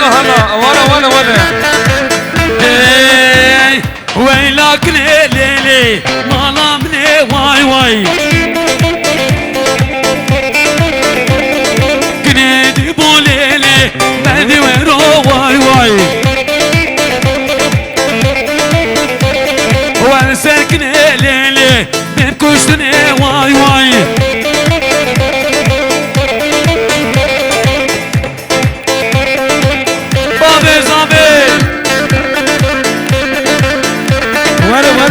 هلا ولا اي ويلك ليلي مالا مني واي كنيدي بوليلي بدي ويرو واي وانسكني ليلي بكشتني واي بابي زابي ولا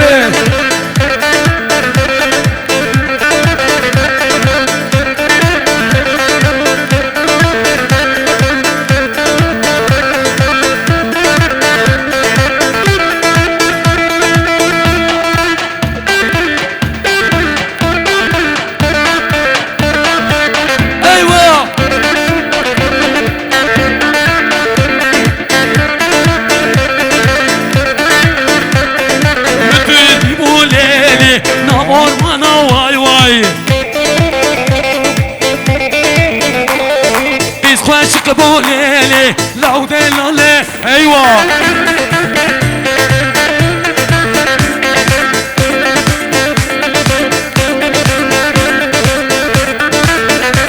قبولي لو دلالي ايوه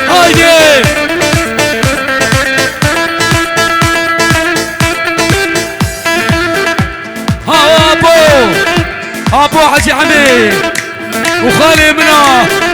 هايدي ابو حجي عمي وخالي منه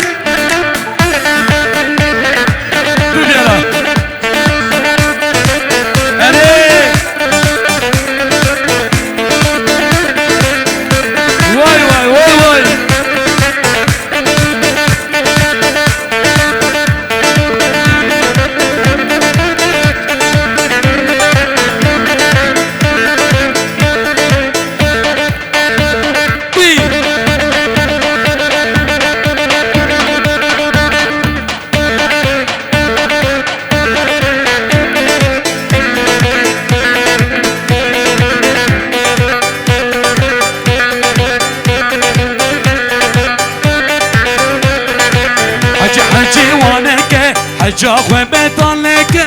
حجا خواه بتان لکه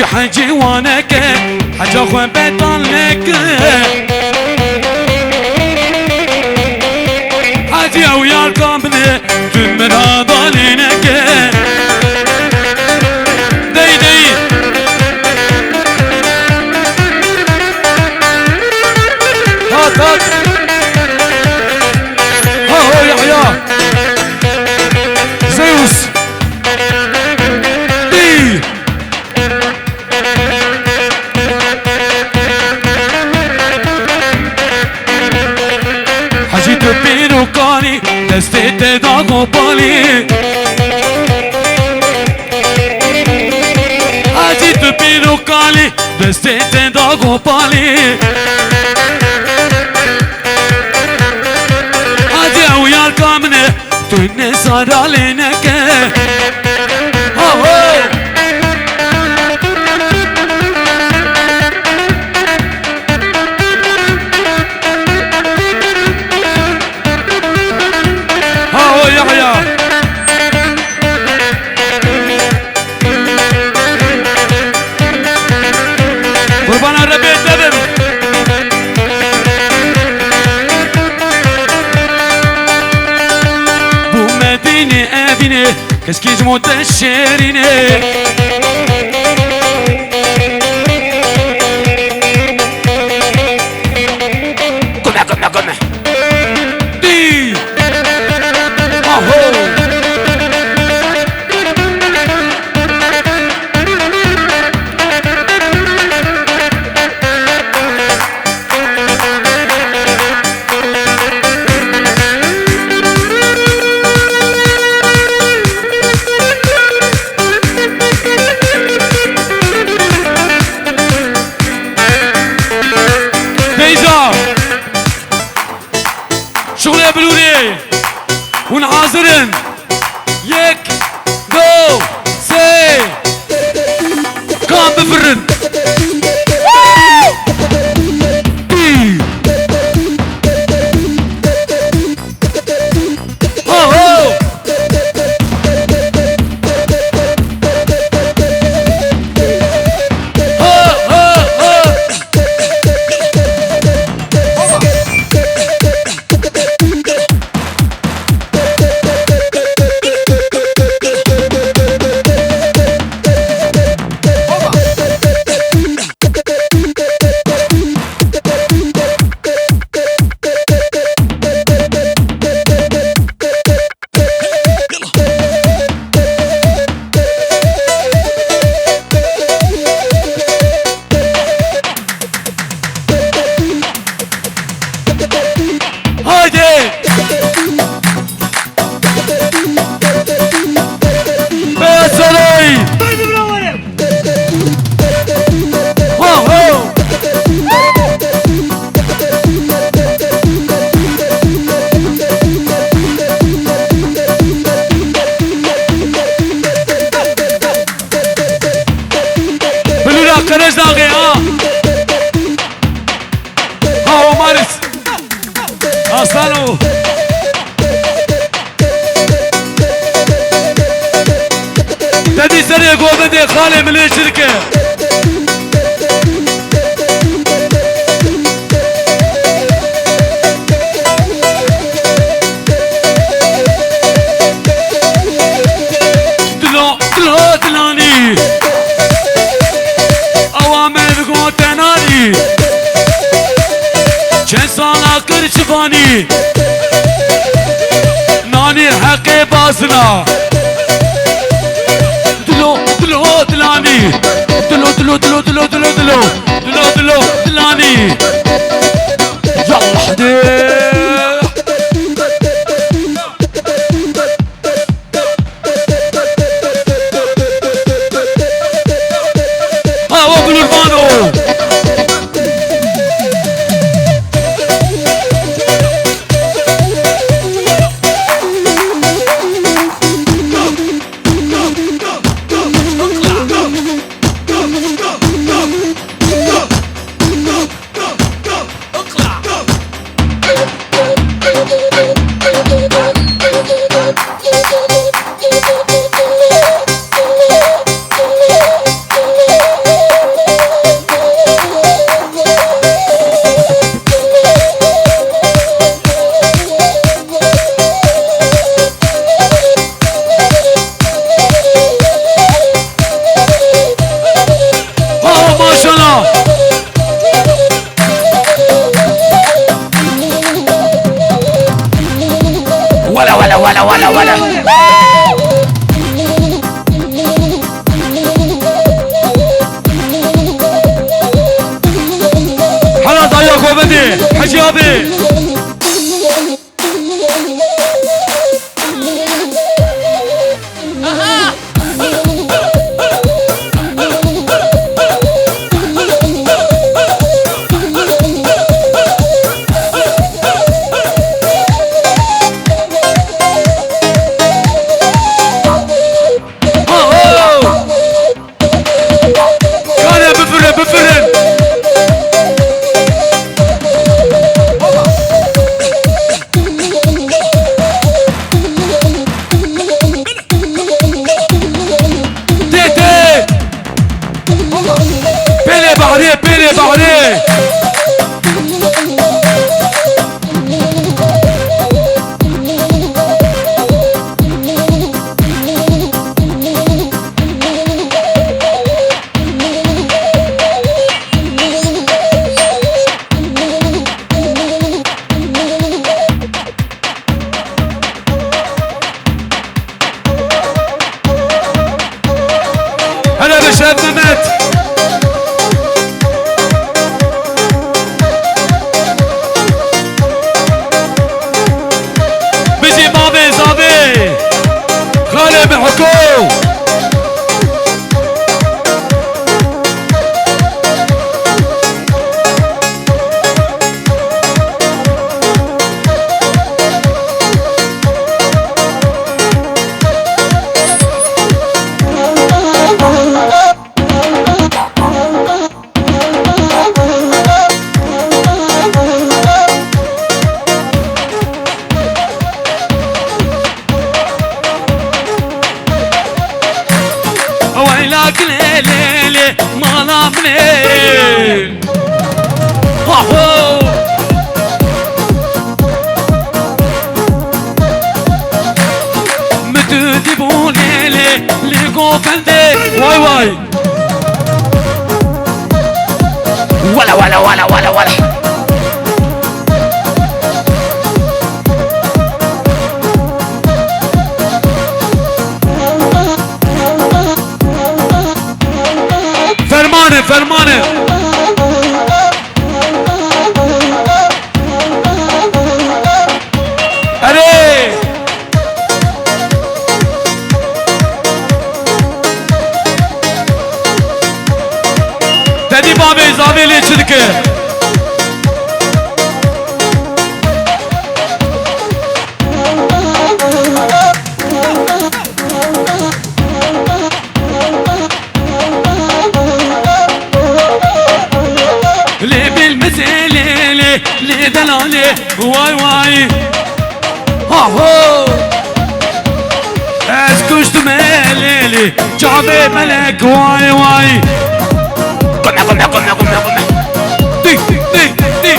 حجی وانکه حجا خواه بتان لکه حجی او یار کامنه تون مرا دالینکه دی هات زيوس دي حجيت بيرو كاني دستيت داغو بالي حجيت بيرو كاني دستيت داغو بالي حجي ويا الكامنه توني صار علينك هاو يحيى قربان الربيع دبر qu'est-ce qu'ils m'ont déchiriné comme dis جانو تدي سريع قوبدي خالي من الشركة دلاني اوامر قوتناني چند سالا کرچبانی نانی حق بازنا دلو دلانی دلو دلانی يلا حدي ها وقلوا الفانو ولا حلا ضيق وبدي حجابي بيلي بعدين هلا بشاب ممت خالي بحكوم ويلك ليلي ما نامني مدودي بو ليلي ليقو فندي واي واي ولا فرمانه اري تدي بابي زابي لي çirke لي دلالي واي واي هاهو اسكشت مليلي جابي ملك واي واي قمع دي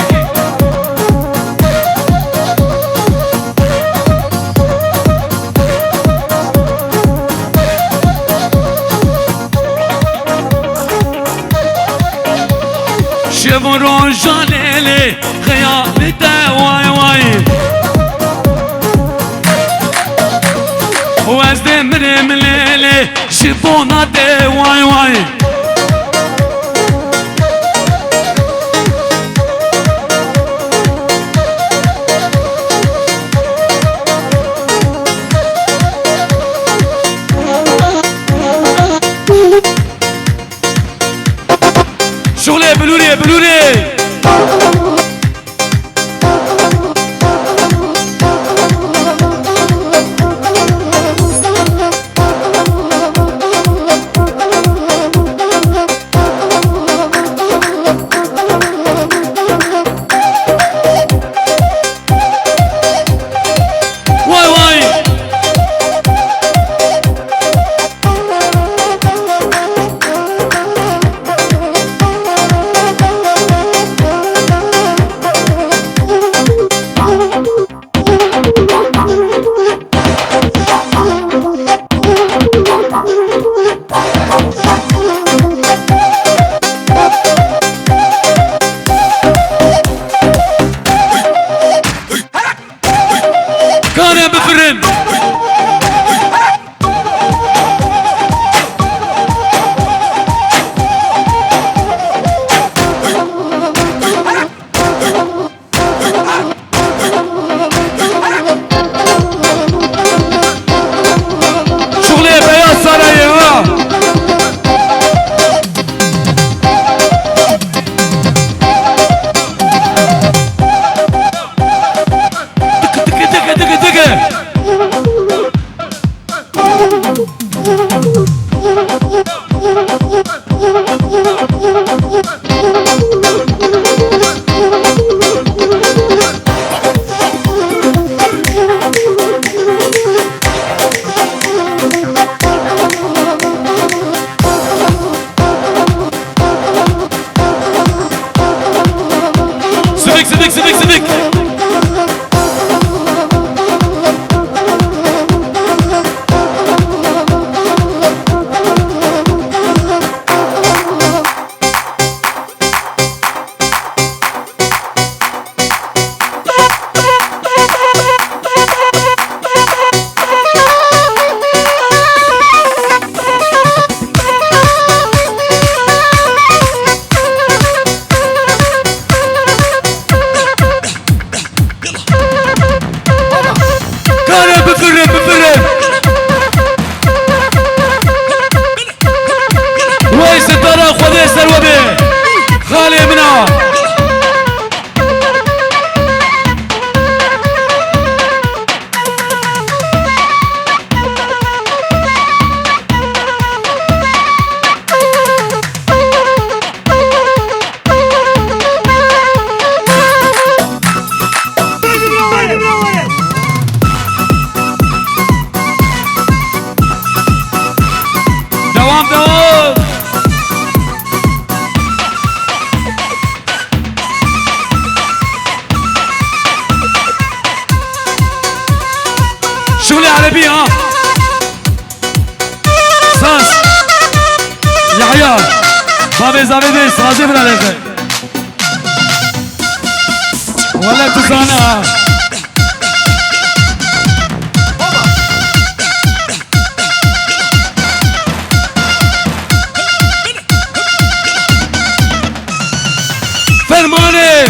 شبرون جاليلي خيالته واي واي وازدي مرم ليلي شبوناتي واي واي شغلي بلوري كان بفرن شغلي بياض سرايا سبك بفرن ويس الدرا خذي سروبي خالي منها شو اللي عربي ها ساس يا عيال بابي زابي سازي من عليك ولا تزانا فرماني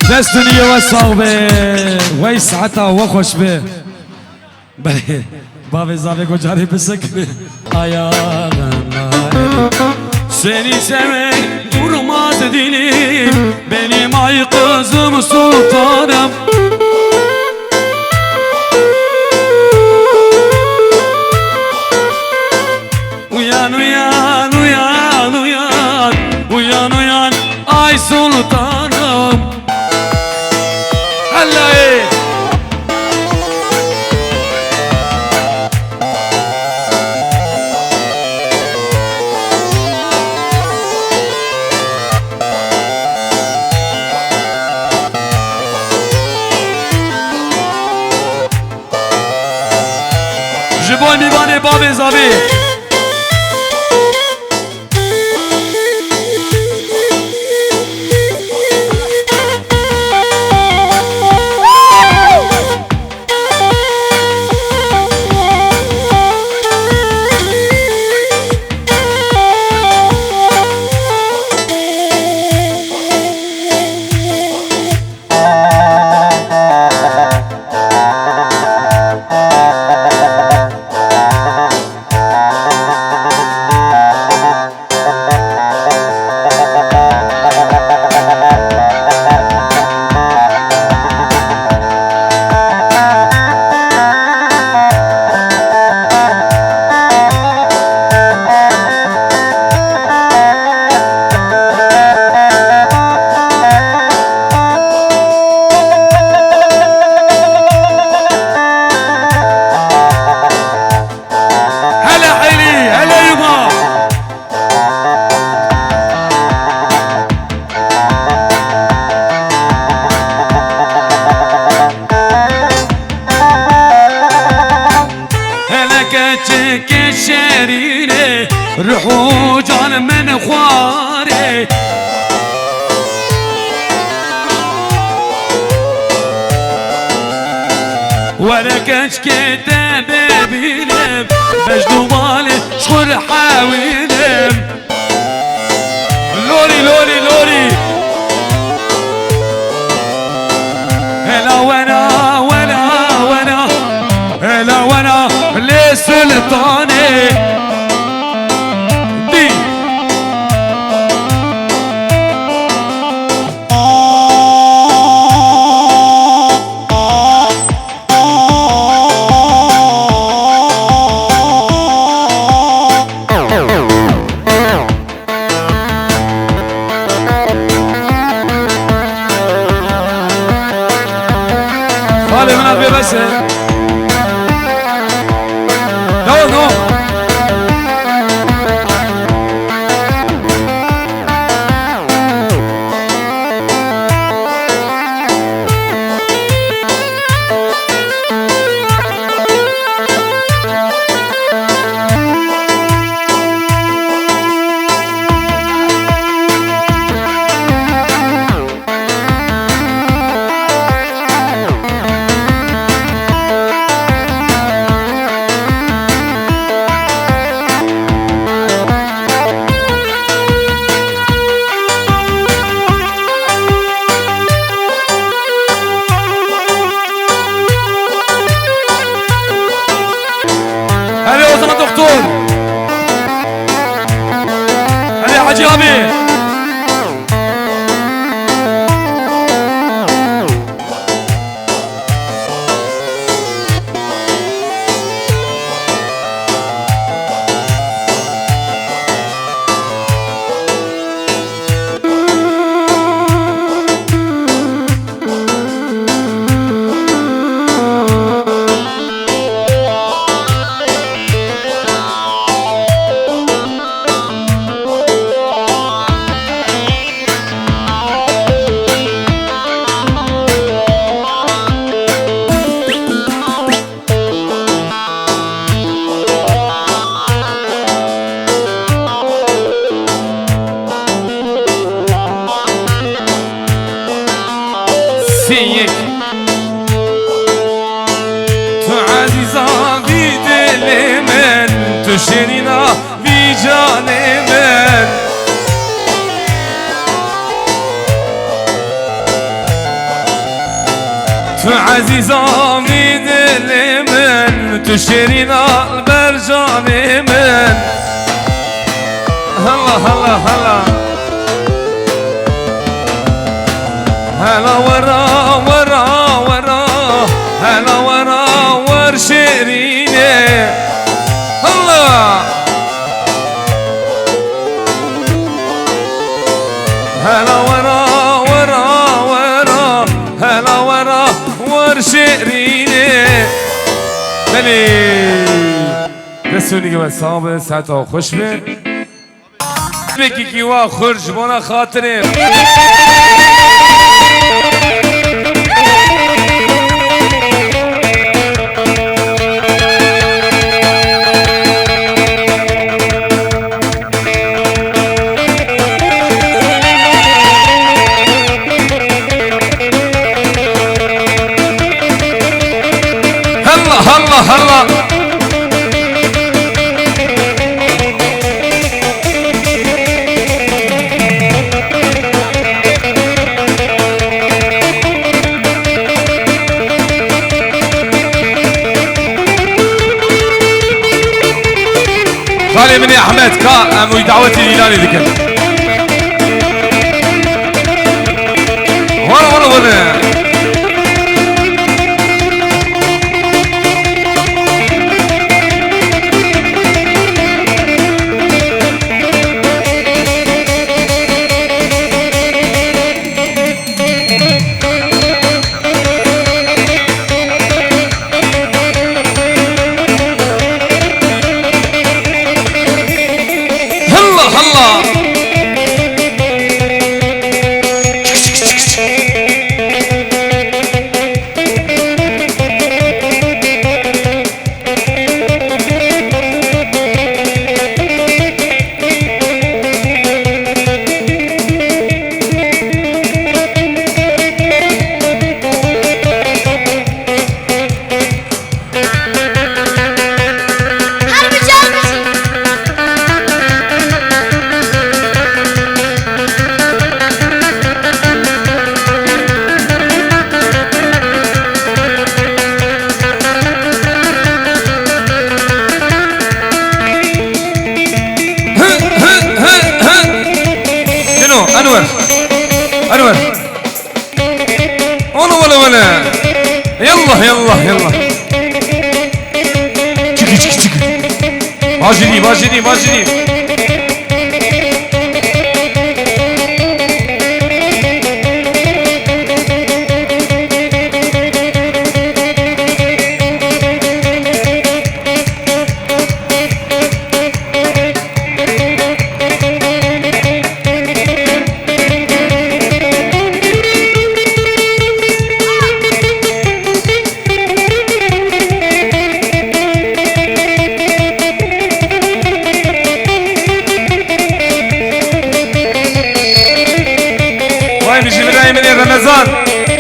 دستني وصوبه ويسعتا وخوش به بله بابي زابي کو جاری بسکne ayağına seni sevmek durmaz sönmez dilim, benim ay kızım sultanım. Uyan uyan uyan uyan, uyan uyan ay sultanım. Allah'ım. Je bois mi bane babe zabe. كشريني روحو جان من خواري ولكش كتاب بيلم بجدو مالي شخور حاويلم لوري لوري لوري هلا وانا وانا وانا هلا وانا لسلطاني دي خالي من أبي بس دكتور علي حاجي غبي فيك تعزيزا بدل من تشرينا بجان من تعزيزا بدل من تشرينا برجان من هلا هلا هلا بلي دسوني قبل صابر ساعتها خوش به بكي كيوا خرج بونا خاطري هلا خالي مني احمد كا دعوتي الهلالي ذيك ولا انور ولا يلا çık Majini رمضان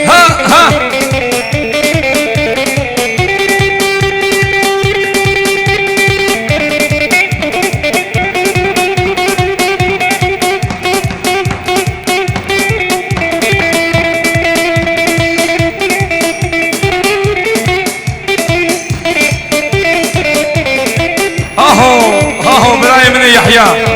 ها هاهو براي من يحيى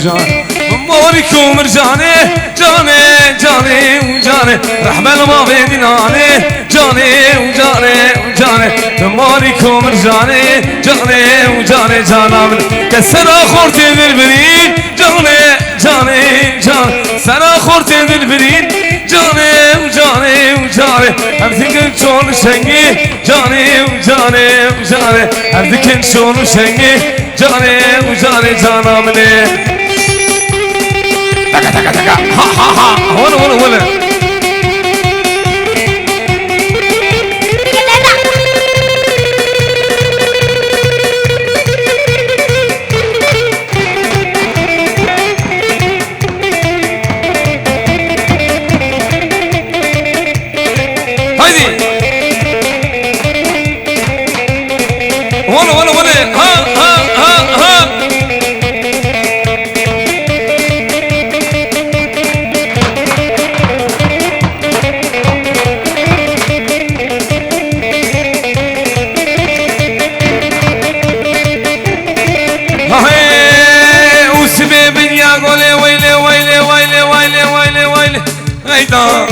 جاني موريكم رجاني جاني رحمة ما بيدناني جاني موريكم رجاني جاني جانا من كسر خورتي بالبريد جاني سنة خورتي بالبريد جاني أبدك شون شنگي جاني أبدك شون شنگي جاني جانا مني تكا ها ولا غيدا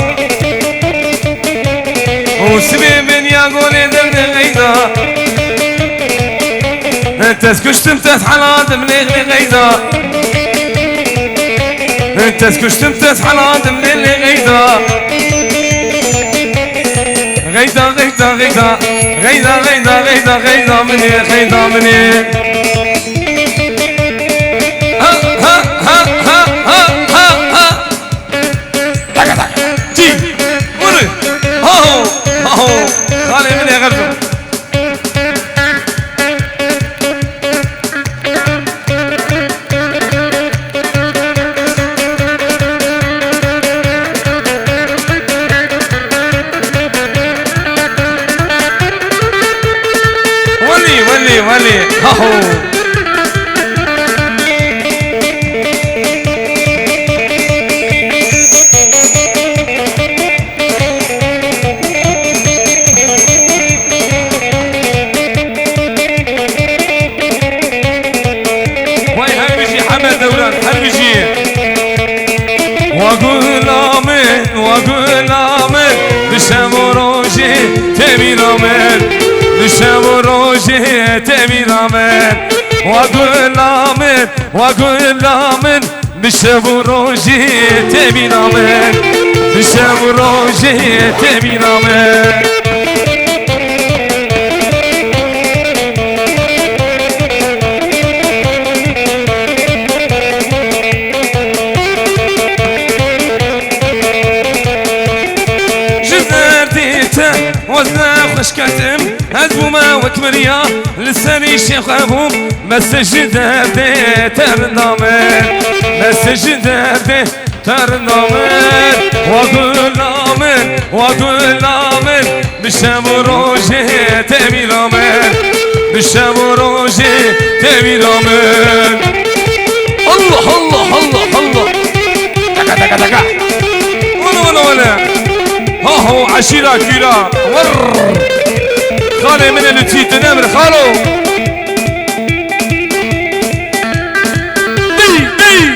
وسبي من يا قولي دغدغ غيدا غيدا تسكشتم تسحل من غيدا تسكشتم تسحل من غيدا غيدا غيدا غيدا غيدا غيدا غيدا غيدا مني غيدا مني ها ها ها ها ها ها ها تاكا تاكا جي مري هاو هاو خالي مني غرزو ولي هاهو واي هربجي حمد دولان هربجي واقول آمين بشم روجي تبين آمين بشم روجي تبين آمين واقول آمين بشم روجي تبين آمين بشم روجي تبين آمين وزنا خوش كاتم هدبو ما وكمريا لساني شيخ ابوم مسجد هدي ترنامن مسجد هدي ترنامن واقول آمن بشم روجي تبين آمن بشم روجي تبين آمن الله الله الله الله تكا تكا تكا ولا هاهو عشيرة كيرا ور خالي من اللي تجي تنامر خالو دي دي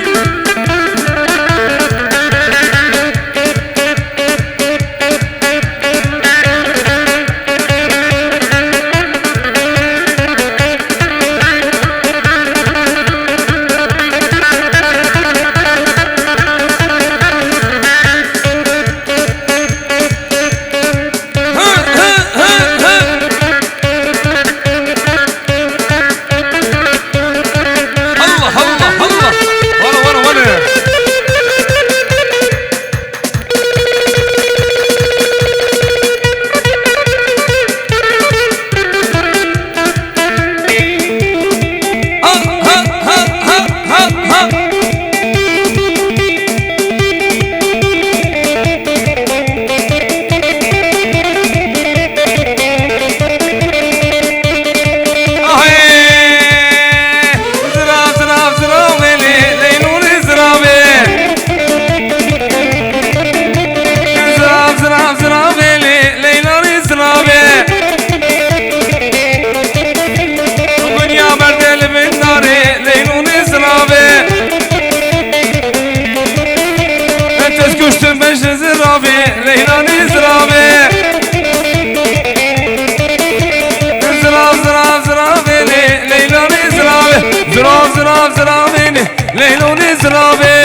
ليلو نزرابي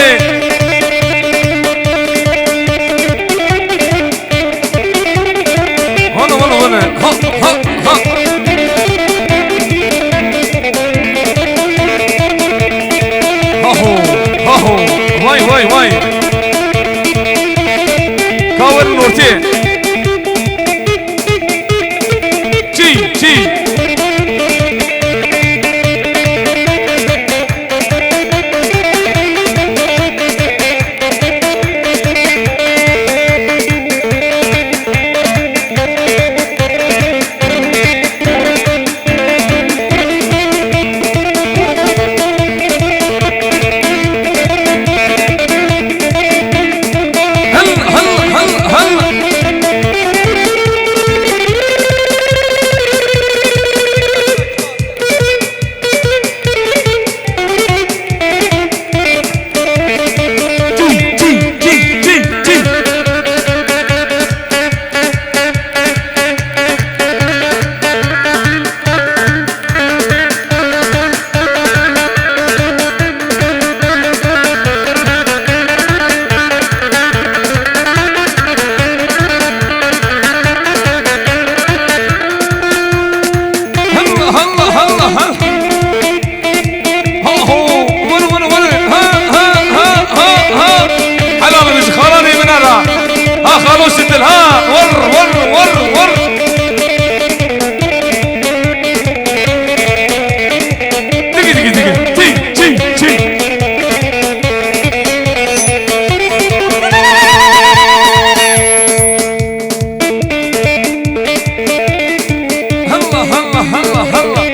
هنا ها ها ها هاهو واي كاور نورتي تي وش ها ور ور ور ور دقي دقي دقي تي تي تي هلا هلا هلا هلا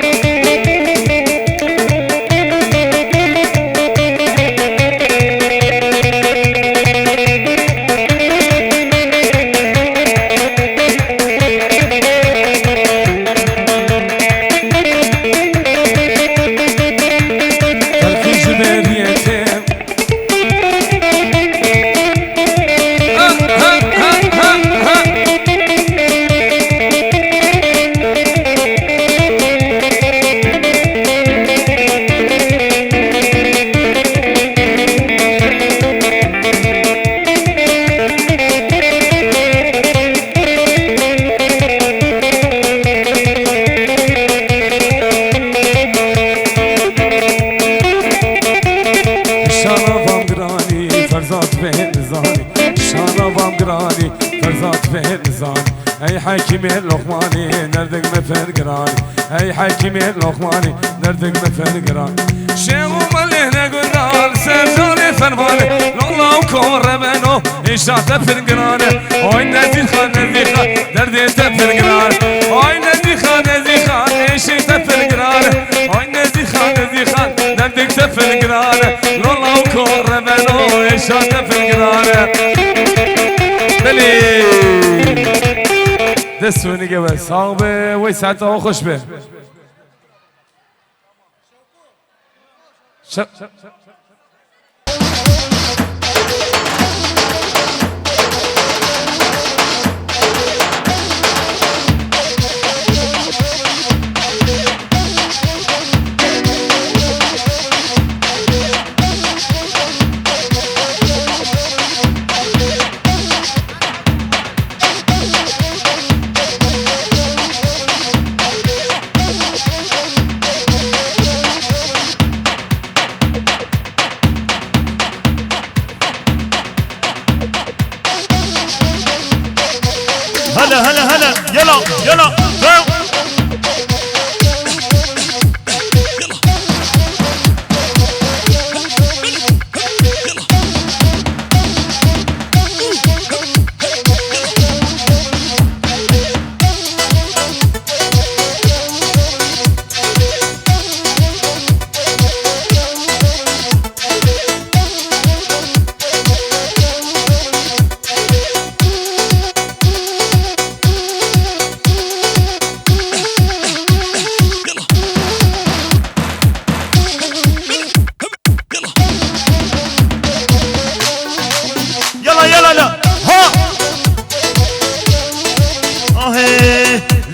اي حكيم اللقماني نردق مفرقراني اي حكيم اللقماني نردق مفرقراني شيخو ملينا قدار سرجاني فرماني لولا وكور ربنو إشاعة فرقراني اوي نزيخان نزيخان دردي تفرقراني اوي نزيخان نزيخان إشاعة فرقراني اوي نزيخان نزيخان دردك تفرقراني لولا وكور ربنو إشاعة فرقراني بلي دستوني قبل صعبة ويسعتها وخش به هلا هلا هلا يلا يلا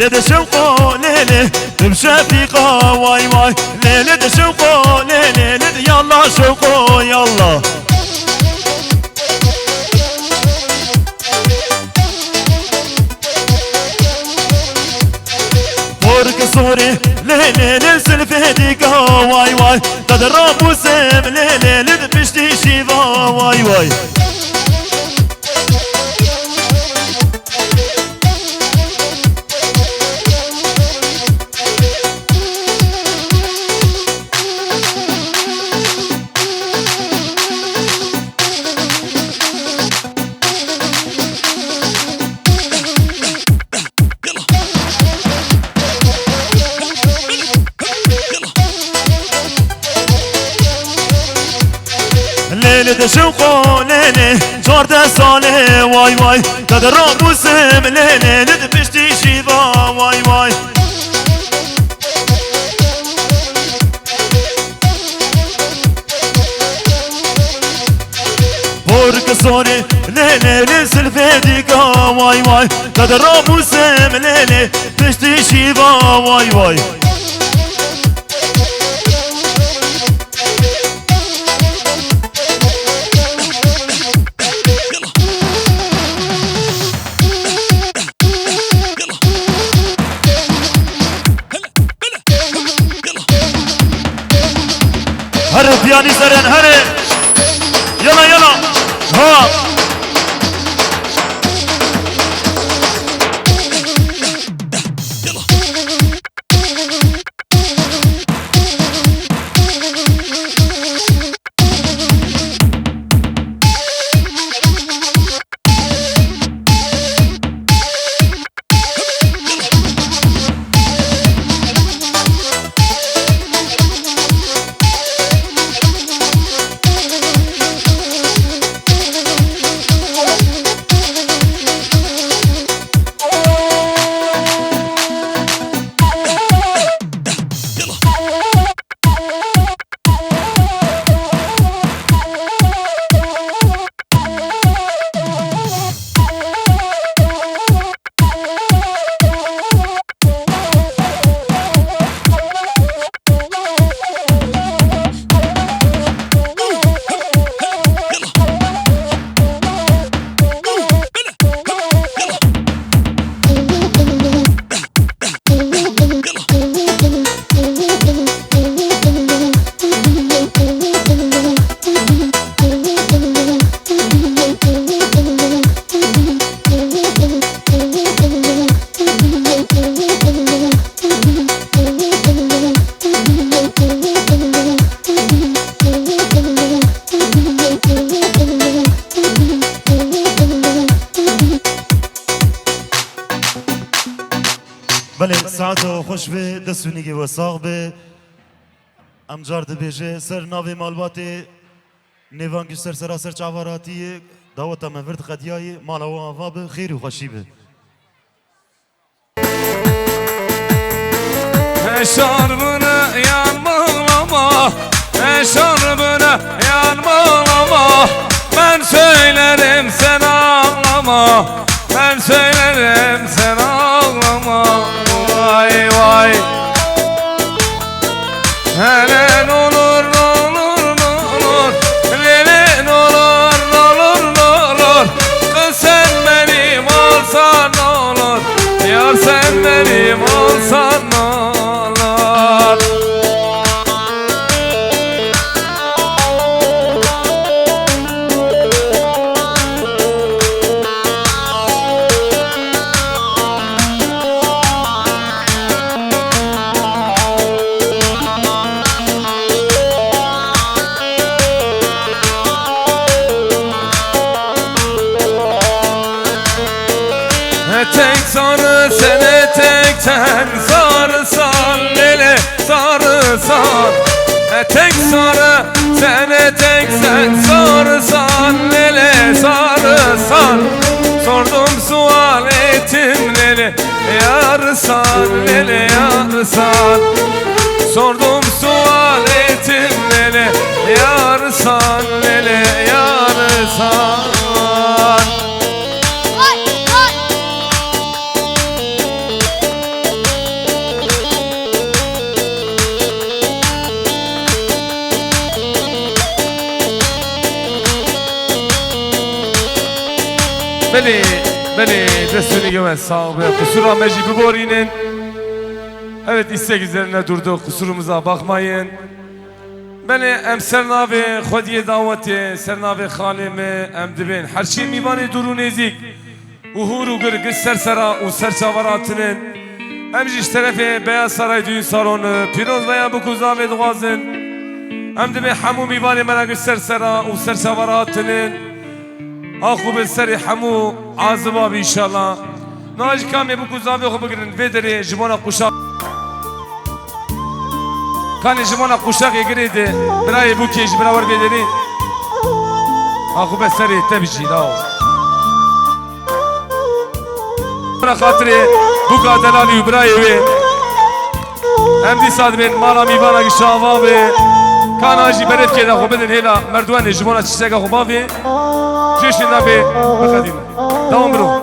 ليلة شوقو ليلة بشفيقة واي واي ليلة شوقو ليلة يلا شوقو يلا بورك صوري ليلة سلفهديقة واي واي تدرب وسم ليلة بشتي شيفا واي واي ليلة شوقو ليلة جارده ساله واي واي تدرب وسم ليلة بشتي شيفا واي واي بورك صوري ليلة سلفيديكا واي واي تدرب وسم ليلة بشتي شيفا واي واي هرب يعني سرن هرب يلا يلا ها ساعته خوش به دستونی و ساق به ام جار دبیجه سر ناوی مالباتی نیوانگی سر سراسر چاواراتی دعوت من ورد خدیای مالا و آواب خیر و خوشی به Şarbını yanmalama Şarbını yanmalama Ben söylerim sen ağlama Ben söylerim sen ağlama Vay vay Hele n'olur n'olur n'olur Lele n'olur n'olur n'olur Kız sen benim olsan n'olur Yar sen benim olsan n'olur Tek sarı sene tekten sarısan lele sarısan Tek sarı sene teksen sarısan lele sarısan Sordum sual ettim lele yarısan lele yarısan Sordum sual ettim lele yarısan lele yarısan Beni destini gömez sahibi kusura mecbi borinin Evet istek üzerine durduk kusurumuza bakmayın Beni em sernavi khodiye daveti sernavi halimi em dibin her şey mivani durun ezik Uhuru gırgız sersera u serçavaratının Em jiş tarafi Beyaz Saray düğün salonu Piroz veya bu kuzavi duazın Em dibin hamu mivani menagız sersera u serçavaratının آخو به سری همو عازبا بی انشالله ناج کامی بو کزاوی خو بگیرن ویدری جمانا قشاق کانی جمانا قشاق گریده برای بو کیش براور ویدری آخو به سری تبجی لاو بنا خاطری بو کادلالی برای وی هم دی ساد بین مالا میوانا گشاوا بی کان آجی برد که دا خو بدن هیلا مردوان جمانا چیزگا خو باوی جيش النبي بقديمه دوام برو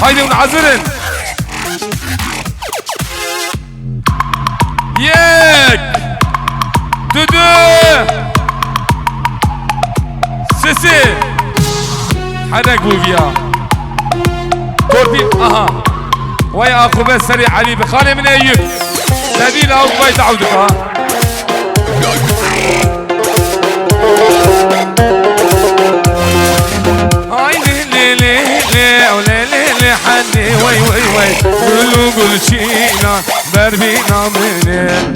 هايدي ونعذرن يك دودو سيسي حنك بوفيا كوربين اها ويا اخو بس سريع علي بخالي من ايوب نبيل او كويس عودك ها هاي لي لي لي ولي لي لي حني وي وي وي قولوا قول شينا بربينا منين